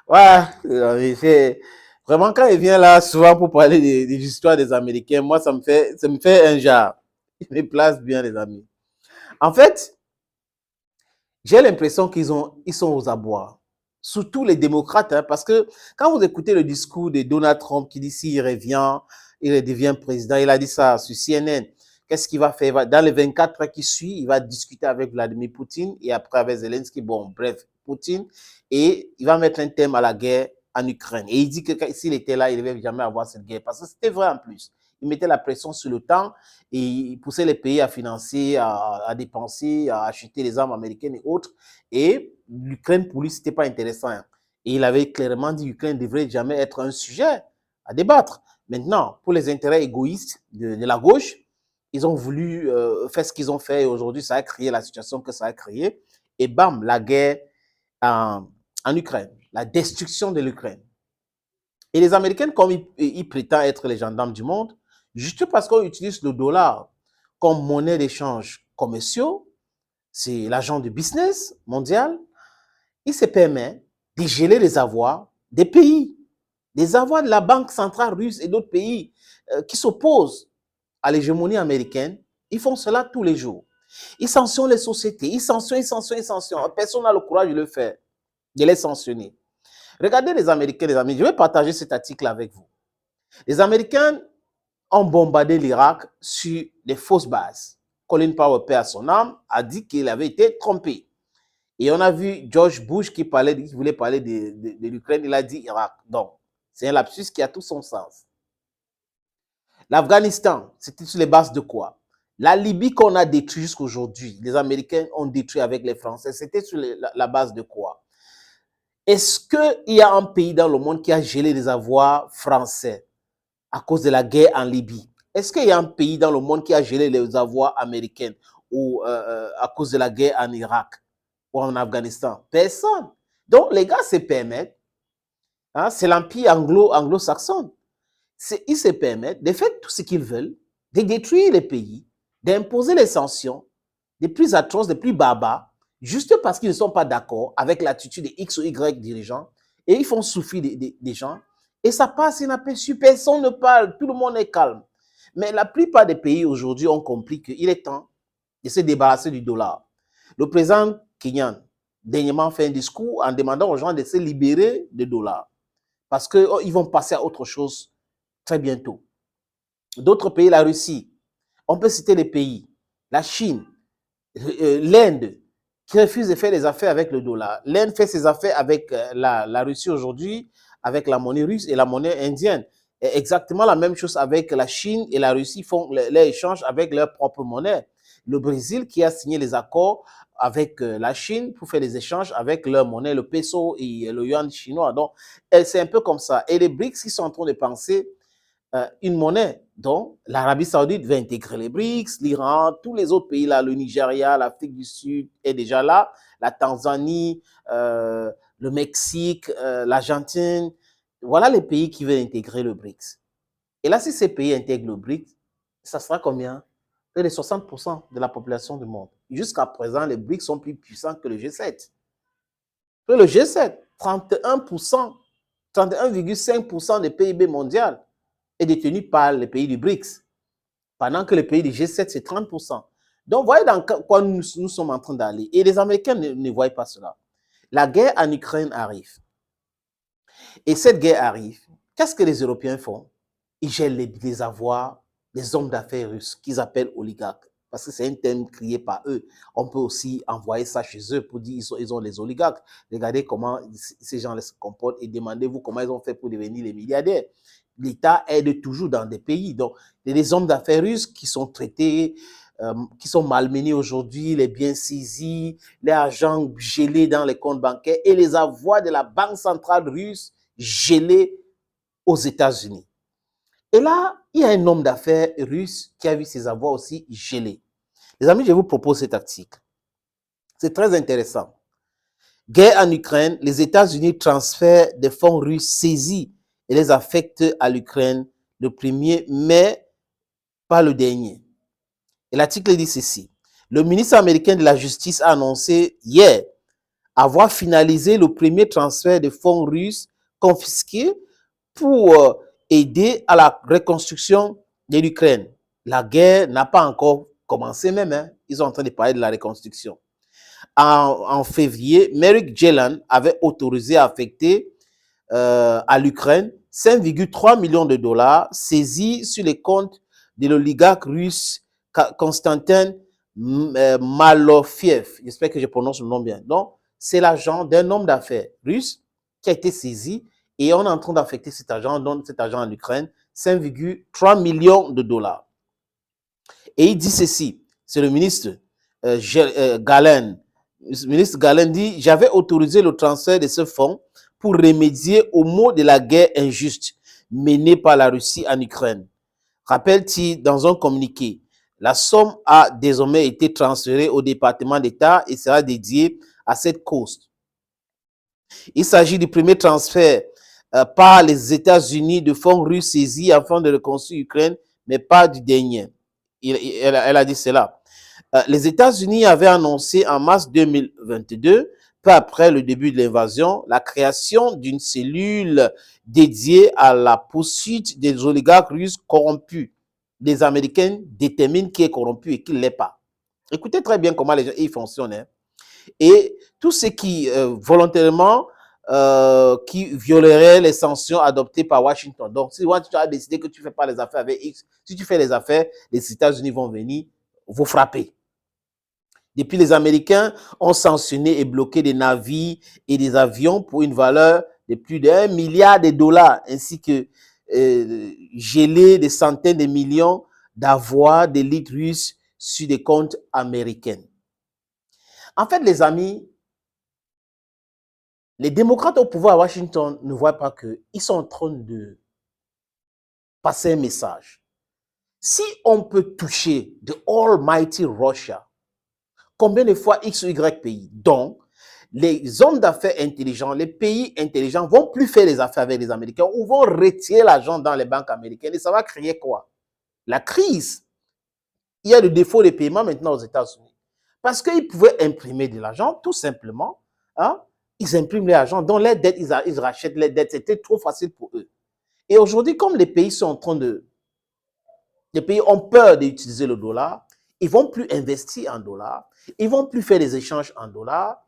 Ouais, vraiment, quand il vient là, souvent pour parler des histoires des Américains, moi, ça me fait un genre. Il me place bien, les amis. En fait, j'ai l'impression ils sont aux abois. Surtout les démocrates, hein, parce que quand vous écoutez le discours de Donald Trump qui dit s'il revient, il devient président, il a dit ça sur CNN. Qu'est-ce qu'il va faire? Dans les 24 heures qui suivent, il va discuter avec Vladimir Poutine et après avec Zelensky, bon, bref, Poutine, et il va mettre un thème à la guerre en Ukraine. Et il dit que s'il était là, il ne devait jamais avoir cette guerre, parce que c'était vrai en plus. Il mettait la pression sur le temps et il poussait les pays à financer, à dépenser, à acheter les armes américaines et autres. Et l'Ukraine, pour lui, ce n'était pas intéressant. Et il avait clairement dit que l'Ukraine ne devrait jamais être un sujet à débattre. Maintenant, pour les intérêts égoïstes de la gauche, ils ont voulu faire ce qu'ils ont fait et aujourd'hui, ça a créé la situation que ça a créée. Et bam, la guerre en Ukraine, la destruction de l'Ukraine. Et les Américains, comme ils prétendent être les gendarmes du monde, juste parce qu'on utilise le dollar comme monnaie d'échange commerciaux, c'est l'agent de business mondial, il se permet de geler les avoirs des pays, des avoirs de la Banque centrale russe et d'autres pays qui s'opposent à l'hégémonie américaine. Ils font cela tous les jours. Ils sanctionnent les sociétés, ils sanctionnent. Personne n'a le courage de le faire, de les sanctionner. Regardez les Américains, les amis, je vais partager cet article avec vous. Les Américains ont bombardé l'Irak sur des fausses bases. Colin Powell, paix à son âme, a dit qu'il avait été trompé. Et on a vu George Bush qui voulait parler de l'Ukraine, il a dit Irak. Donc, c'est un lapsus qui a tout son sens. L'Afghanistan, c'était sur les bases de quoi? La Libye qu'on a détruite jusqu'à aujourd'hui, les Américains ont détruit avec les Français, c'était sur la base de quoi? Est-ce qu'il y a un pays dans le monde qui a gelé les avoirs français à cause de la guerre en Libye? Est-ce qu'il y a un pays dans le monde qui a gelé les avoirs américains ou à cause de la guerre en Irak ou en Afghanistan? Personne. Donc, les gars se permettent, hein, c'est l'empire anglo-saxon, ils se permettent de faire tout ce qu'ils veulent, de détruire les pays, d'imposer les sanctions les plus atroces, les plus barbares, juste parce qu'ils ne sont pas d'accord avec l'attitude de X ou Y dirigeants, et ils font souffrir des gens, et ça passe inaperçu, personne ne parle, tout le monde est calme. Mais la plupart des pays aujourd'hui ont compris qu'il est temps de se débarrasser du dollar. Le président Kenyan, dernièrement, fait un discours en demandant aux gens de se libérer du dollar, parce qu'ils vont passer à autre chose très bientôt. D'autres pays, la Russie, on peut citer les pays, la Chine, l'Inde, qui refuse de faire des affaires avec le dollar. L'Inde fait ses affaires avec la Russie aujourd'hui, avec la monnaie russe et la monnaie indienne. Et exactement la même chose avec la Chine et la Russie font les échanges avec leur propre monnaie. Le Brésil qui a signé les accords avec la Chine pour faire des échanges avec leur monnaie, le peso et le yuan chinois. Donc, c'est un peu comme ça. Et les BRICS qui sont en train de penser une monnaie. Donc, l'Arabie Saoudite va intégrer les BRICS, l'Iran, tous les autres pays là, le Nigeria, l'Afrique du Sud est déjà là, la Tanzanie, le Mexique, l'Argentine. Voilà les pays qui veulent intégrer le BRICS. Et là, si ces pays intègrent le BRICS, ça sera combien? Près de 60% de la population du monde. Jusqu'à présent, les BRICS sont plus puissants que le G7. Le G7, 31%, 31,5% du PIB mondial est détenu par les pays du BRICS, pendant que les pays du G7, c'est 30%. Donc, voyez dans quoi nous sommes en train d'aller. Et les Américains ne voient pas cela. La guerre en Ukraine arrive. Et cette guerre arrive. Qu'est-ce que les Européens font? Ils gèlent les avoirs des hommes d'affaires russes qu'ils appellent oligarques. Parce que c'est un terme créé par eux. On peut aussi envoyer ça chez eux pour dire qu'ils ont les oligarques. Regardez comment ces gens se comportent et demandez-vous comment ils ont fait pour devenir les milliardaires. L'État aide toujours dans des pays. Donc, il y a des hommes d'affaires russes qui sont traités, qui sont malmenés aujourd'hui, les biens saisis, l'argent gelé dans les comptes bancaires et les avoirs de la Banque centrale russe gelés aux États-Unis. Et là, il y a un homme d'affaires russe qui a vu ses avoirs aussi gelés. Les amis, je vous propose cet article. C'est très intéressant. Guerre en Ukraine, les États-Unis transfèrent des fonds russes saisis et les affectent à l'Ukraine le 1er mai, pas le dernier. Et l'article dit ceci. Le ministre américain de la Justice a annoncé hier avoir finalisé le premier transfert de fonds russes confisqués pour aider à la reconstruction de l'Ukraine. La guerre n'a pas encore commencé même, hein. Ils sont en train de parler de la reconstruction. En février, Merrick Garland avait autorisé à affecter à l'Ukraine 5,3 millions de dollars saisis sur les comptes de l'oligarque russe Konstantin Malofiev. J'espère que je prononce le nom bien. Donc, c'est l'argent d'un homme d'affaires russe qui a été saisi et on est en train d'affecter cet argent en Ukraine, 5,3 millions de dollars. Et il dit ceci, c'est le ministre Garland. Le ministre Garland dit, j'avais autorisé le transfert de ce fonds pour remédier aux maux de la guerre injuste menée par la Russie en Ukraine. Rappelle-t-il dans un communiqué, la somme a désormais été transférée au département d'État et sera dédiée à cette cause. Il s'agit du premier transfert par les États-Unis de fonds russes saisis afin de reconstruire l'Ukraine, mais pas du dernier. Elle a dit cela. Les États-Unis avaient annoncé en mars 2022, peu après le début de l'invasion, la création d'une cellule dédiée à la poursuite des oligarques russes corrompus. Les Américains déterminent qui est corrompu et qui ne l'est pas. Écoutez très bien comment les gens ils fonctionnent. Hein. Et tous ceux qui volontairement qui violeraient les sanctions adoptées par Washington. Donc, si Washington a décidé que tu ne fais pas les affaires avec X, si tu fais les affaires, les États-Unis vont venir vous frapper. Depuis, les Américains ont sanctionné et bloqué des navires et des avions pour une valeur de plus d'1 milliard de dollars, ainsi que gelé des centaines de millions d'avoirs d'élites russes sur des comptes américains. En fait, les amis, les démocrates au pouvoir à Washington ne voient pas qu'ils sont en train de passer un message. Si on peut toucher the almighty Russia, combien de fois X ou Y pays, donc les hommes d'affaires intelligents, les pays intelligents vont plus faire les affaires avec les Américains ou vont retirer l'argent dans les banques américaines et ça va créer quoi? La crise. Il y a le défaut de paiement maintenant aux États-Unis. Parce qu'ils pouvaient imprimer de l'argent, tout simplement. Hein? Ils impriment l'argent. Dans les dettes, ils rachètent les dettes. C'était trop facile pour eux. Et aujourd'hui, comme les pays sont en train de... Les pays ont peur d'utiliser le dollar, ils ne vont plus investir en dollars, ils ne vont plus faire des échanges en dollars.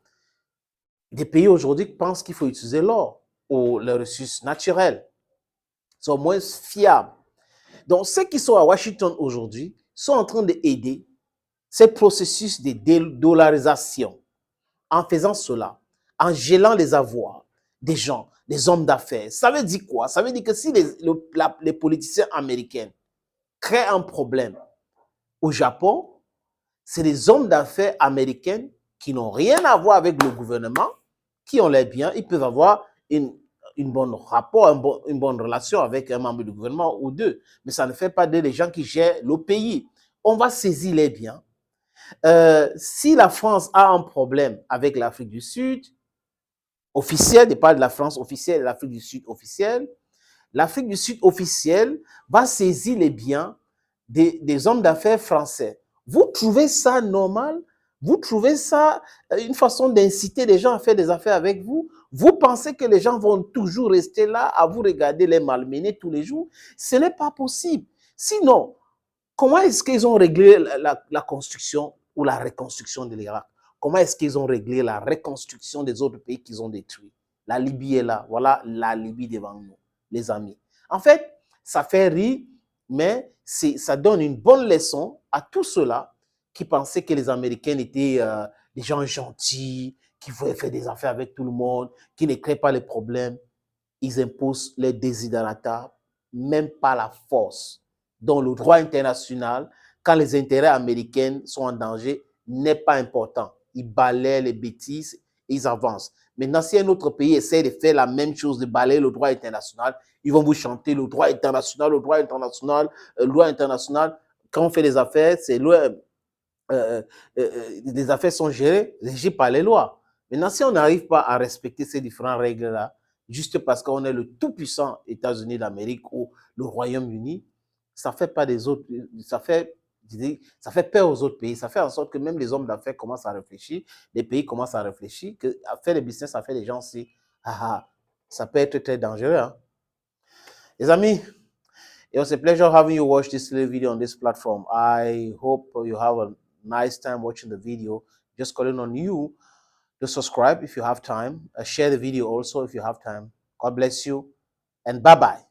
Des pays aujourd'hui pensent qu'il faut utiliser l'or ou les ressources naturelles. Ils sont moins fiables. Donc, ceux qui sont à Washington aujourd'hui sont en train d'aider ce processus de dédollarisation en faisant cela, en gelant les avoirs des gens, des hommes d'affaires. Ça veut dire quoi? Ça veut dire que si les politiciens américains créent un problème au Japon, c'est des hommes d'affaires américains qui n'ont rien à voir avec le gouvernement, qui ont les biens, ils peuvent avoir une bonne rapport, une bonne relation avec un membre du gouvernement ou deux. Mais ça ne fait pas d'eux les gens qui gèrent le pays. On va saisir les biens. Si la France a un problème avec l'Afrique du Sud, officiel, je parle de la France officielle et l'Afrique du Sud officielle, l'Afrique du Sud officielle va saisir les biens des hommes d'affaires français. Vous trouvez ça normal? Vous trouvez ça une façon d'inciter les gens à faire des affaires avec vous? Vous pensez que les gens vont toujours rester là à vous regarder les malmener tous les jours? Ce n'est pas possible. Sinon, comment est-ce qu'ils ont réglé la construction ou la reconstruction de l'Irak? Comment est-ce qu'ils ont réglé la reconstruction des autres pays qu'ils ont détruits? La Libye est là. Voilà la Libye devant nous, les amis. En fait, ça fait rire, mais ça donne une bonne leçon à tous ceux-là qui pensaient que les Américains étaient des gens gentils, qui voulaient faire des affaires avec tout le monde, qui ne créent pas les problèmes. Ils imposent les desiderata, même pas la force. Donc, le droit international, quand les intérêts américains sont en danger, n'est pas important. Ils balayent les bêtises et ils avancent. Maintenant, si un autre pays essaie de faire la même chose, de balayer le droit international, ils vont vous chanter le droit international, le droit international, le droit international. Quand on fait des affaires, c'est les affaires sont gérées, régies par les lois. Maintenant, si on n'arrive pas à respecter ces différentes règles-là, juste parce qu'on est le tout-puissant États-Unis d'Amérique ou le Royaume-Uni, ça fait pas des autres, ça fait Je dis, ça fait peur aux autres pays. Ça fait en sorte que même les hommes d'affaires commencent à réfléchir, les pays commencent à réfléchir, que à faire des business, à faire des gens aussi, ça peut être très dangereux. Hein? Les amis, it was a pleasure having you watch this little video on this platform. I hope you have a nice time watching the video. Just calling on you to subscribe if you have time. Share the video also if you have time. God bless you, and bye-bye.